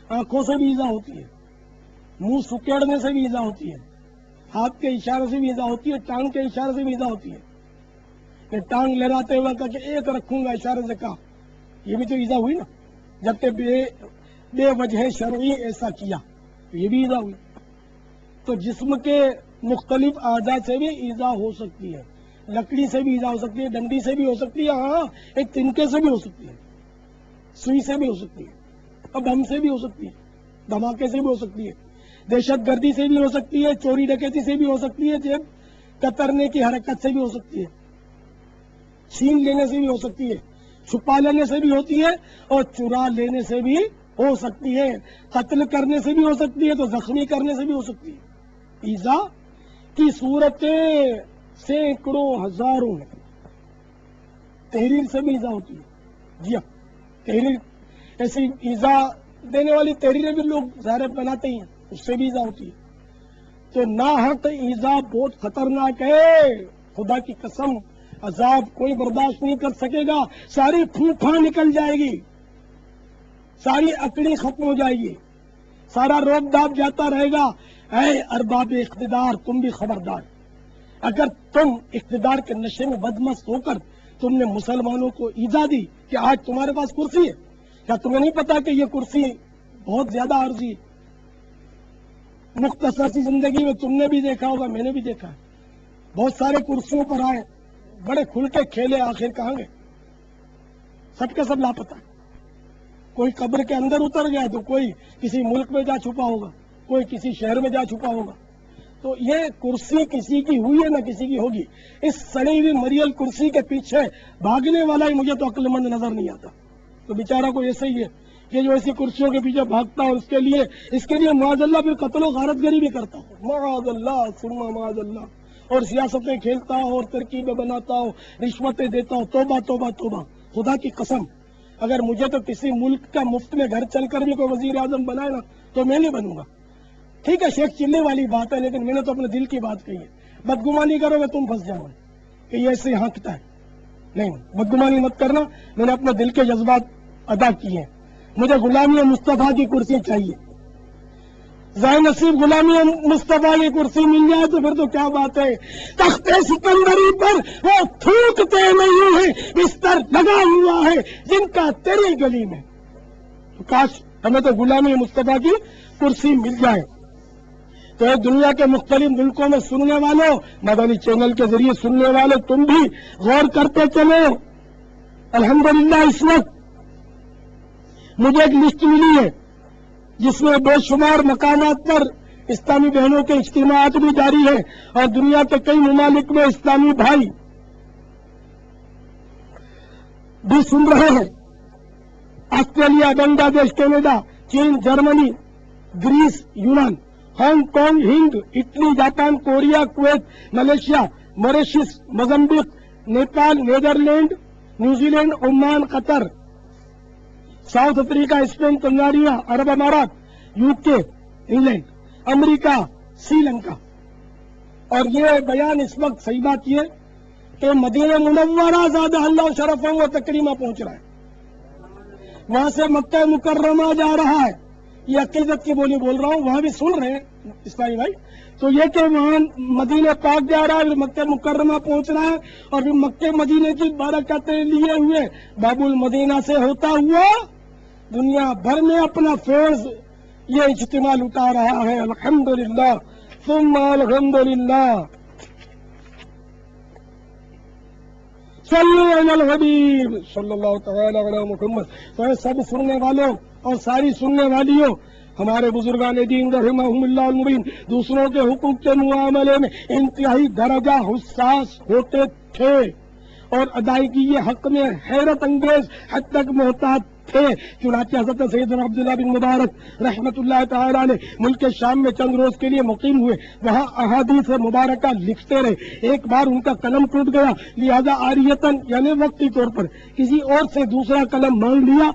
آنکھوں سے بھی ایذا ہوتی ہے، منہ سکیڑنے سے بھی ایذا ہوتی ہے، ہاتھ کے اشارے سے بھی ایذا ہوتی ہے، ٹانگ کے اشارے سے بھی ایذا ہوتی ہے کہ ٹانگ لہراتے ہوئے کہا کہ ایک رکھوں گا، اشارے سے کہا، یہ بھی تو ایذا ہوئی نا، جبکہ بے وجہ شرعی ایسا کیا تو یہ بھی ایذا ہوئی۔ تو جسم کے مختلف اعضاء سے بھی ایذا ہو سکتی ہے، لکڑی سے بھی ایذا ہو سکتی ہے، ڈنڈی سے بھی ہو سکتی ہے، ہاں ایک تنکے سے بھی ہو سکتی ہے، سوئی سے بھی ہو سکتی ہے، اور بم سے بھی ہو سکتی ہے، دھماکے سے بھی ہو سکتی ہے، دہشت گردی سے بھی ہو سکتی ہے، چوری ڈکیتی سے بھی ہو سکتی ہے، جیب کترنے کی حرکت سے بھی ہو سکتی ہے، چھین لینے سے بھی ہو سکتی ہے، چھپا لینے سے بھی ہوتی ہے، اور چرا لینے سے بھی ہو سکتی ہے، قتل کرنے سے بھی ہو سکتی ہے، تو زخمی کرنے سے بھی ہو سکتی ہے۔ ایذا کی صورتیں سینکڑوں ہزاروں ہیں، تحریر سے بھی ایذا ہوتی ہے، جی ہاں، تحریر ایسی ایذا دینے والی تحریریں بھی لوگ ظاہر بناتے ہی ہیں، اس سے بھی ایذا ہوتی ہے۔ تو ناحق ایذا بہت خطرناک ہے، خدا کی قسم عذاب کوئی برداشت نہیں کر سکے گا، ساری پھوپھا نکل جائے گی، ساری اکڑی ختم ہو جائے گی، سارا روب داب جاتا رہے گا۔ اے ارباب اقتدار، تم بھی خبردار، اگر تم اقتدار کے نشے میں بدمست ہو کر تم نے مسلمانوں کو ایذا دی کہ آج تمہارے پاس کرسی ہے، کیا تمہیں نہیں پتا کہ یہ کرسی بہت زیادہ عارضی ہے؟ مختصر سی زندگی میں تم نے بھی دیکھا ہوگا، میں نے بھی دیکھا ہے، بہت سارے کرسیوں پر آئے، بڑے کھل کے کھیلے، آخر کہاں گئے؟ سب کے سب لاپتہ، کوئی قبر کے اندر اتر گیا تو کوئی کسی ملک میں جا چھپا ہوگا، کوئی کسی شہر میں جا چھپا ہوگا۔ تو یہ کرسی کسی کی ہوئی ہے نہ کسی کی ہوگی، اس سڑی ہوئی مریل کرسی کے پیچھے بھاگنے والا ہی مجھے تو عقل مند نظر نہیں آتا۔ تو بیچارہ کوئی ایسے ہی ہے کہ جو ایسی کرسیوں کے پیچھے بھاگتا ہے، اس کے لیے معاذ اللہ پھر قتل و غارت گری بھی کرتا ہو، معاذ اللہ ثم معاذ اللہ، اور سیاستیں کھیلتا ہو اور ترکیبیں بناتا ہو، رشوتیں دیتا ہو، توبہ توبہ توبہ۔ خدا کی قسم اگر مجھے تو کسی ملک کا مفت میں گھر چل کر بھی کوئی وزیر اعظم بنائے نا تو میں نہیں بنوں گا۔ ٹھیک ہے، شیخ چلنے والی بات ہے، لیکن میں نے تو اپنے دل کی بات کہی ہے۔ بدگمانی کرو گے تم پھنس جاؤ گے کہ یہ ایسے ہانکتا ہے، نہیں، بدگمانی مت کرنا، میں نے اپنے دل کے جذبات ادا کیے ہیں۔ مجھے غلامی مصطفیٰ کی کرسی چاہیے، ذائع نصیب غلامی مصطفیٰ کی کرسی مل جائے تو پھر تو کیا بات ہے۔ تخت سکندری پر وہ تھوکتے نہیں ہیں، بستر لگا ہوا ہے جن کا تیری گلی میں، تو کاش ہمیں تو غلامی مصطفیٰ کی کرسی مل جائے۔ تو دنیا کے مختلف ملکوں میں سننے والوں، مدنی چینل کے ذریعے سننے والے، تم بھی غور کرتے چلو۔ الحمدللہ اس وقت مجھے ایک لسٹ ملی ہے جس میں بے شمار مقامات پر اسلامی بہنوں کے اجتماعات بھی جاری ہیں، اور دنیا کے کئی ممالک میں اسلامی بھائی بھی سن رہے ہیں۔ آسٹریلیا، بنگلہ دیش، کینیڈا، چین، جرمنی، گریس، یونان، Hong Kong, Hind, Italy, Japan, Korea, Kuwait, Malaysia, Mauritius, Mozambique, Nepal, Netherland, New Zealand, Oman, Qatar, South Africa, Spain, Tanzania, عرب امارات، یو کے، انگلینڈ، امریکہ، سری لنکا۔ اور یہ بیان اس وقت صحیح بات یہ کہ مدینہ منورہ زادہ اللہ شرفہ و تکریمہ پہنچ رہا ہے، وہاں سے مکہ مکرمہ جا رہا ہے۔ یہ عقیدت کی بولی بول رہا ہوں، وہاں بھی سن رہے ہیں اسلامی بھائی۔ تو یہ کہ وہاں مدینہ پاک جا رہا ہے، پھر مکہ مکرمہ پہنچ رہا ہے، اور پھر مکہ مدینہ کی برکتیں لیے ہوئے باب المدینہ سے ہوتا ہوا دنیا بھر میں اپنا فیض یہ اجتماع لٹا رہا ہے۔ الحمدللہ ثم الحمدللہ۔ صلی علی الحبیب صلی اللہ تعالی علی محمد۔ تو اے سب سننے والوں اور ساری سننے والیوں، ہمارے بزرگان دین رحمہم اللہ المبین دوسروں کے حقوق کے معاملے میں انتہائی درجہ حساس ہوتے تھے، اور ادائیگی یہ حق میں حیرت انگیز حد تک محتاط تھے۔ چنانچہ حضرت سیدنا عبداللہ بن مبارک رحمت اللہ تعالی علیہ ملک شام میں چند روز کے لیے مقیم ہوئے، وہاں احادیث مبارکہ لکھتے رہے۔ ایک بار ان کا قلم ٹوٹ گیا، لہذا عاریتاً یعنی وقتی طور پر کسی اور سے دوسرا قلم مانگ لیا،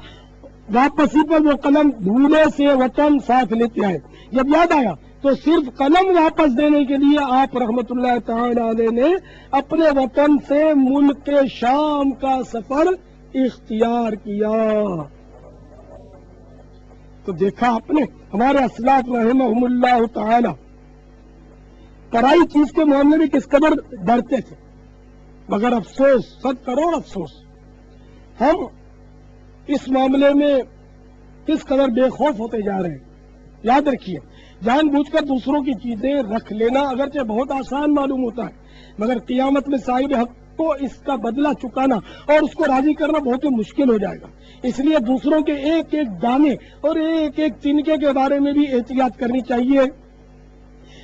واپسی پر وہ قلم بھولے سے وطن ساتھ لیتے آئے۔ جب یاد آیا تو صرف قلم واپس دینے کے لیے آپ رحمت اللہ تعالی علیہ نے اپنے وطن سے ملک شام کا سفر اختیار کیا۔ تو دیکھا آپ نے ہمارے اسلاف رحمہم اللہ تعالی پرائی چیز کے معاملے میں کس قدر ڈرتے تھے، مگر افسوس، 100 کروڑ افسوس، ہم اس معاملے میں کس قدر بے خوف ہوتے جا رہے ہیں۔ یاد رکھیے، جان بوجھ کر دوسروں کی چیزیں رکھ لینا اگرچہ بہت آسان معلوم ہوتا ہے، مگر قیامت میں صاحب حق کو اس کا بدلہ چکانا اور اس کو راضی کرنا بہت ہی مشکل ہو جائے گا۔ اس لیے دوسروں کے ایک ایک دانے اور ایک ایک تنکے کے بارے میں بھی احتیاط کرنی چاہیے۔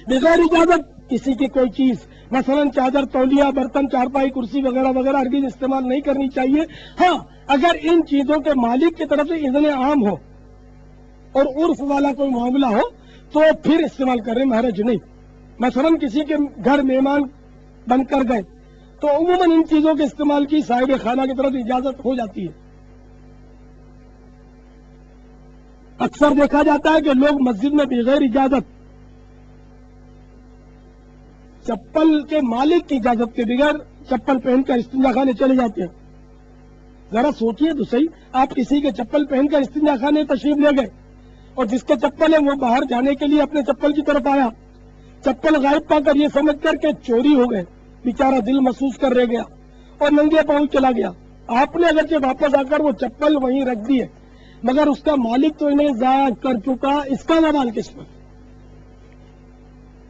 بغیر اجازت کسی کی کوئی چیز، مثلا چادر، تولیہ، برتن، چارپائی، کرسی وغیرہ وغیرہ ہرگز استعمال نہیں کرنی چاہیے۔ ہاں، اگر ان چیزوں کے مالک کی طرف سے اذن عام ہو اور عرف والا کوئی معاملہ ہو تو پھر استعمال کرنے میں حرج نہیں۔ مثلا کسی کے گھر مہمان بن کر گئے تو عموماً ان چیزوں کے استعمال کی صاحب خانہ کی طرف اجازت ہو جاتی ہے۔ اکثر دیکھا جاتا ہے کہ لوگ مسجد میں بغیر اجازت، چپل کے مالک کی اجازت کے بغیر چپل پہن کر استنجا خانے چلے جاتے ہیں۔ ذرا سوچئے تو صحیح، آپ کسی کے چپل پہن کر استنجا خانے تشریف لے گئے اور جس کے چپل ہے وہ باہر جانے کے لیے اپنے چپل کی طرف آیا، چپل غائب پا کر یہ سمجھ کر کہ چوری ہو گئے، بیچارہ دل محسوس کر رہ گیا اور ننگے پاؤں چلا گیا۔ آپ نے اگرچہ واپس آ کر وہ چپل وہیں رکھ دی ہے، مگر اس کا مالک تو انہیں ضائع کر چکا، اس کا وبال کس پر؟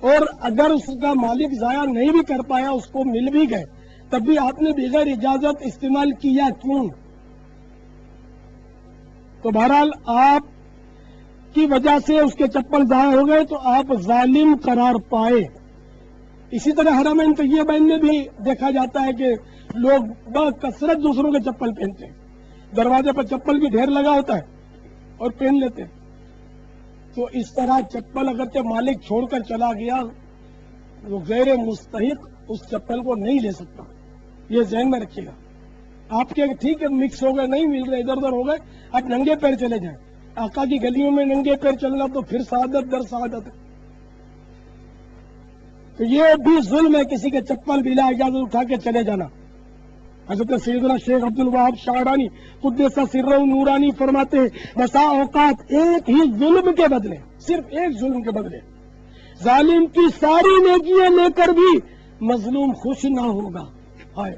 اور اگر اس کا مالک ضائع نہیں بھی کر پایا، اس کو مل بھی گئے، تب بھی آپ نے بغیر اجازت استعمال کیا کیوں؟ تو بہرحال آپ کی وجہ سے اس کے چپل ضائع ہو گئے تو آپ ظالم قرار پائے۔ اسی طرح حرمین طیبین میں بھی دیکھا جاتا ہے کہ لوگ بکثرت دوسروں کے چپل پہنتے ہیں، دروازے پر چپل بھی ڈھیر لگا ہوتا ہے اور پہن لیتے ہیں۔ تو اس طرح چپل اگرچہ مالک چھوڑ کر چلا گیا، وہ غیر مستحق اس چپل کو نہیں لے سکتا، یہ ذہن میں رکھیے گا۔ آپ کے ٹھیک ہے مکس ہو گئے، نہیں مل رہے، ادھر ادھر ہو گئے، آپ ننگے پیر چلے جائیں۔ آقا کی گلیوں میں ننگے پیر چلنا تو پھر سعادت در سعادت ہے۔ تو یہ بھی ظلم ہے، کسی کے چپل بلا اجازت اٹھا کے چلے جانا۔ حضرت سیدنا شیخ عبد الوہاب شعرانی قدس سرہ نورانی فرماتے ہیں، بسا اوقات ایک ہی ظلم کے بدلے، صرف ایک ظلم کے بدلے ظالم کی ساری نیکیاں لے کر بھی مظلوم خوش نہ ہوگا۔ ہائے،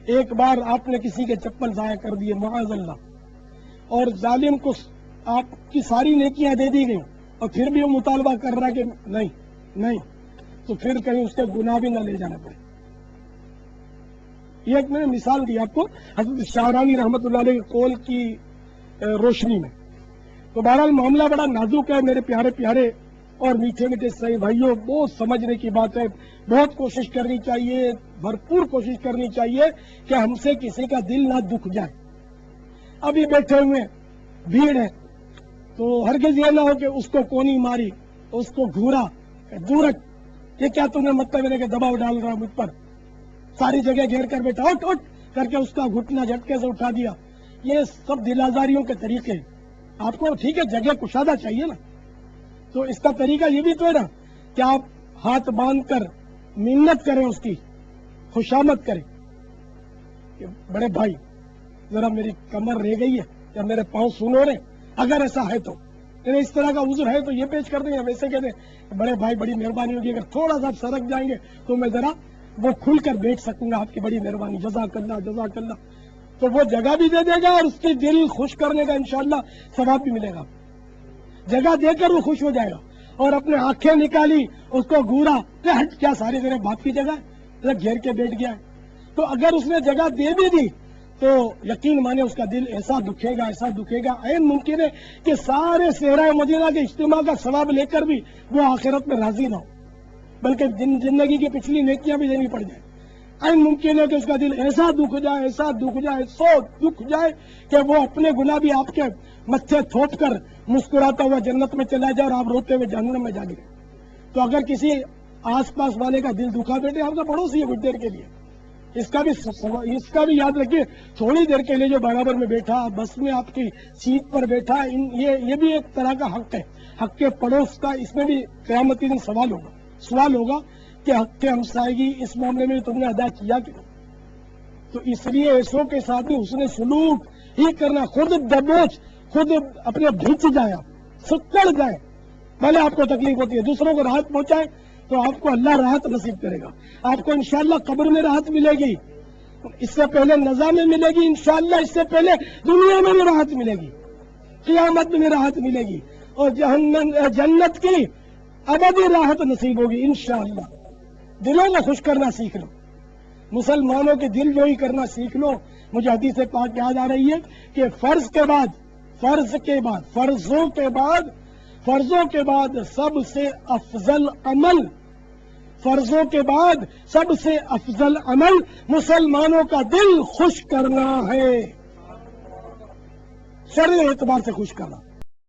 ایک بار آپ نے کسی کے چپل ضائع کر دیے معاذ اللہ، اور ظالم کو آپ کی ساری نیکیاں دے دی گئی اور پھر بھی وہ مطالبہ کر رہا کہ نہیں، تو پھر کہیں اس کے گناہ بھی نہ لے جانا پڑے۔ یہ ایک میں نے مثال دی آپ کو حضرت شعرانی رحمت اللہ علیہ کے قول کی روشنی میں۔ تو بہرحال معاملہ بڑا نازک ہے میرے پیارے پیارے اور میٹھے میٹھے صحیح بھائیوں، بہت سمجھنے کی بات ہے، بہت کوشش کرنی چاہیے، بھرپور کوشش کرنی چاہیے کہ ہم سے کسی کا دل نہ دکھ جائے۔ ابھی بیٹھے ہوئے بھیڑ ہے تو ہرگز یہ نہ ہو کہ اس کو کونی ماری، اس کو گھورا، دورٹ، یہ کیا تم نے مطلب میرے کے دباؤ ڈال رہا مجھ پر، ساری جگہ گھیر کر بیٹھا، اٹھ اٹھ کر کے اس کا گھٹنا جھٹکے سے اٹھا دیا۔ یہ سب دل آزاریوں کے طریقے ہیں۔ آپ کو ٹھیک ہے جگہ کشادہ چاہیے نا، تو اس کا طریقہ یہ بھی تو ہے نا کہ آپ ہاتھ باندھ کر منت کریں، اس کی خوشامد کریں کہ بڑے بھائی ذرا میری کمر رہ گئی ہے یا میرے پاؤں سن ہو رہے، اگر ایسا ہے تو اس طرح کا عذر ہے تو یہ پیش کر دیں یا ویسے کہہ دیں بڑے بھائی بڑی مہربانی ہوگی، اگر تھوڑا سا سرک جائیں گے تو میں ذرا وہ کھل کر بیٹھ سکوں گا، آپ کی بڑی مہربانی، جزاک اللہ جزاک اللہ۔ تو وہ جگہ بھی دے دے گا اور اس کے دل خوش کرنے کا انشاءاللہ ثواب بھی ملے گا۔ جگہ دے کر وہ خوش ہو جائے گا، اور اپنے آنکھیں نکالی، اس کو گھورا، ہٹ کیا ساری میرے باپ کی جگہ ہے، گھیر کے بیٹھ گیا ہے۔ تو اگر اس نے جگہ دے بھی دی تو یقین مانے اس کا دل ایسا دکھے گا، ایسا دکھے گا، عین ممکن ہے کہ سارے صحرائے مدینہ کے اجتماع کا ثواب لے کر بھی وہ آخرت میں راضی نہ ہو، بلکہ زندگی کی پچھلی نیکیاں بھی دینی پڑ جائیں۔ عین ممکن ہے کہ اس کا دل ایسا دکھ جائے، ایسا دکھ جائے، سو دکھ جائے کہ وہ اپنے گناہ بھی آپ کے متھے تھوپ کر مسکراتا ہوا جنت میں چلا جائے اور آپ روتے ہوئے جہنم میں جا گرے۔ تو اگر کسی آس پاس والے کا دل دکھا بیٹھے، آپ کا پڑوسی ہے کچھ دیر کے لیے، اس کا بھی یاد رکھیے، تھوڑی دیر کے لیے جو برابر میں بیٹھا، بس میں آپ کی سیٹ پر بیٹھا، یہ بھی ایک طرح کا حق ہے، حق کے پڑوس کا۔ اس میں بھی قیامت دن سوال ہوگا کہ حق کے ہمسائیگی اس معاملے میں تم نے ادا کیا کہ نہیں۔ تو اس لیے ایسوں کے ساتھ بھی حسن سلوک ہی کرنا، خود دبوچ، خود اپنے بھیج جائے، سکڑ جائے، پہلے آپ کو تکلیف ہوتی ہے، دوسروں کو راحت پہنچائے تو آپ کو اللہ راحت نصیب کرے گا. آپ کو انشاءاللہ قبر میں راحت ملے گی، اس سے پہلے نزا میں ملے گی انشاءاللہ، اس سے پہلے دنیا میں بھی راحت ملے گی، قیامت میں بھی راحت ملے گی، اور جنت کی ابدی راحت نصیب ہوگی انشاءاللہ. دلوں کو خوش کرنا سیکھ لو، مسلمانوں کے دل جوئی کرنا سیکھ لو. مجھے حدیث پاک یاد آ رہی ہے کہ فرضوں کے بعد سب سے افضل عمل مسلمانوں کا دل خوش کرنا ہے، شرعی اعتبار سے خوش کرنا.